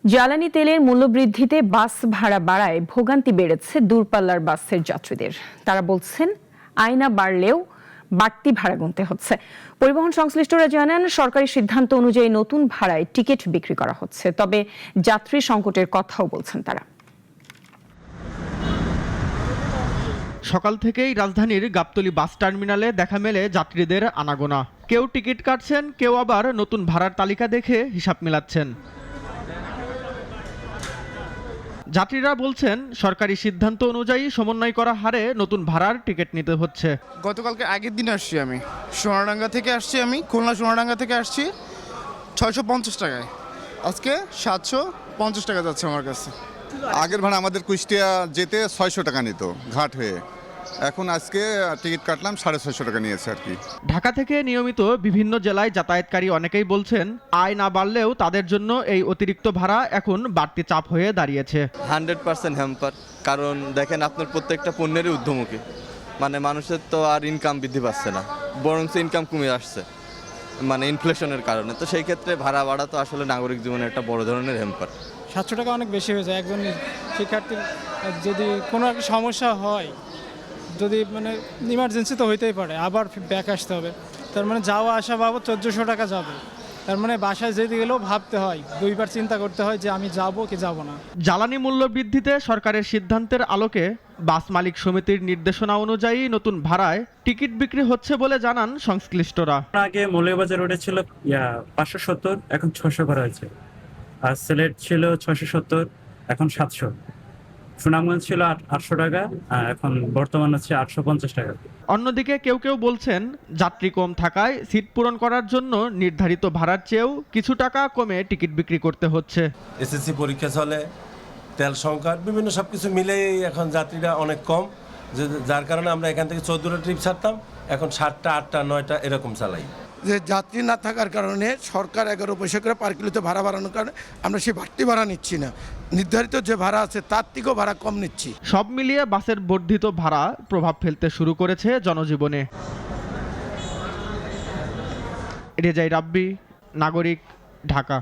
জ্বালানি তেলের মূল্যবৃদ্ধিতে বাস ভাড়া বাড়ায় ভোগান্তি বেড়েছে দূরপাল্লার বাসের যাত্রীদের। তারা বলছেন আয়না বাড়লেও বাড়তি ভাড়া গুনতে হচ্ছে। পরিবহন সংশ্লিষ্টরা জানান, সরকারি সিদ্ধান্ত অনুযায়ী নতুন ভাড়ায় টিকিট বিক্রি করা হচ্ছে, তবে যাত্রী সংকটের কথাও বলছেন তারা। সকাল থেকেই রাজধানীর গাবতলী বাস টার্মিনালে দেখা মেলে যাত্রীদের আনাগোনা। কেউ টিকিট কাটছেন, কেউ আবার নতুন ভাড়ার তালিকা দেখে হিসাব মেলাচ্ছেন। যাত্রীরা বলছেন, সরকারি সিদ্ধান্ত অনুযায়ী সমন্বয় করা হারে নতুন ভাড়ার টিকিট নিতে হচ্ছে। গতকালকে আগের দিন আসছি, আমি সোনাডাঙ্গা থেকে আসছি, আমি খুলনা সোনাডাঙ্গা থেকে আসছি 650 টাকায়, আজকে 750 টাকা যাচ্ছে আমার কাছে। আগের ভাড়া আমাদের কুষ্টিয়া যেতে 600 টাকা নিত ঘাট হয়ে, এখন আজকে টিকিট কাটলাম 650 টাকা নিয়েছে আর কি। ঢাকা থেকে নিয়মিত বিভিন্ন জেলায় যাতায়াতকারী অনেকেই বলছেন, আয় না বাড়লেও তাদের জন্য এই অতিরিক্ত ভাড়া এখন বাড়তি চাপ হয়ে দাঁড়িয়েছে। 100% হ্যাম্পার, কারণ দেখেন আপনার প্রত্যেকটা পণ্যেরই ঊর্ধ্বমুখী, মানে মানুষের তো আর ইনকাম বৃদ্ধি পাচ্ছে না, বরং ইনকাম কমে আসছে মানে ইনফ্লেশনের কারণে। তো সেই ক্ষেত্রে ভাড়া বাড়া তো আসলে নাগরিক জীবনে একটা বড় ধরনের হ্যাম্পার। 700 টাকা অনেক বেশি হয়ে যায়। একজন শিক্ষার্থীর যদি কোনো একটা সমস্যা হয়, যদি মানে ইমার্জেন্সি তো হইতেই পারে, আবার ব্যাক আসতে হবে, তার মানে যাওয়া আসা বাবদ 1400 টাকা যাবে। তার মানে বাসায় যেতে গেলেও ভাবতে হয়, দুইবার চিন্তা করতে হয় যে আমি যাব কি যাব না। জ্বালানি মূল্য বৃদ্ধিতে সরকারের সিদ্ধান্তের আলোকে বাস মালিক সমিতির নির্দেশনা অনুযায়ী নতুন ভাড়ায় টিকিট বিক্রি হচ্ছে বলে জানান সংশ্লিষ্টরা। আগে মৌলভীবাজার রোডে ছিল 570, এখন 600 করা হয়েছে। আর সিলেট ছিল 670, এখন 700। সুনামগঞ্জ ছিল 800 টাকা, এখন বর্তমান হচ্ছে 850 টাকা। অন্যদিকে কেউ কেউ বলছেন, যাত্রী কম থাকায় সিট পূরণ করার জন্য নির্ধারিত ভাড়ার চেয়েও কিছু টাকা কমে টিকিট বিক্রি করতে হচ্ছে। এসএসসি পরীক্ষা চলে, তেল সংকট, বিভিন্ন সবকিছু মিলেই এখন যাত্রীরা অনেক কম, যার কারণে আমরা এখান থেকে 14টা ট্রিপ ছাড়তাম, এখন 7টা, 8টা, 9টা এরকম চালাই। যে যাত্রী না থাকার কারণে সরকার 11 পয়সা করে পার কিলোতে ভাড়া বাড়ানোর কারণে আমরা সেই বাড়তি ভাড়া নিচ্ছি না, নির্ধারিত যে ভাড়া আছে তার থেকেও ভাড়া কম নিচ্ছি। সব মিলিয়ে বাসের বর্ধিত ভাড়া প্রভাব ফেলতে শুরু করেছে জনজীবনে। রেজাই রাব্বি, নাগরিক, ঢাকা।